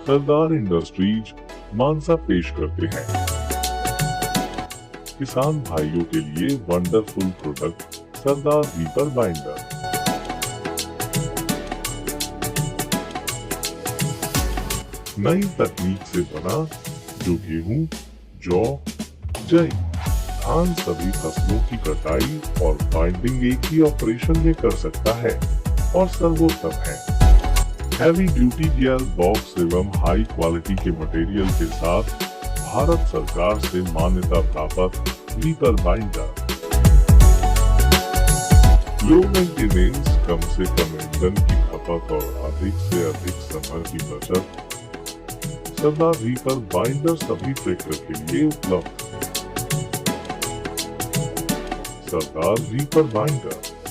सरदार industries मानसा पेश करते हैं किसान भाइयों के लिए वंडरफुल प्रोडक्ट सरदार रीपर बाइंडर। नई तकनीक से बना जो गेहूं, जौ, जई, धान सभी फसलों की कटाई और बाइंडिंग एक ही ऑपरेशन में कर सकता है और सर्वोत्तम है। हैवी ड्यूटी गियर बॉक्स एवं हाई क्वालिटी के मटेरियल के साथ भारत सरकार से मान्यता प्राप्त रीपर बाइंडर। लो मेंटेनेंस, कम से कम ईंधन की खपत और अधिक से अधिक समय की बचत। सरदार रीपर बाइंडर सभी ट्रैक्टर के लिए उपलब्ध। सरदार रीपर बाइंडर।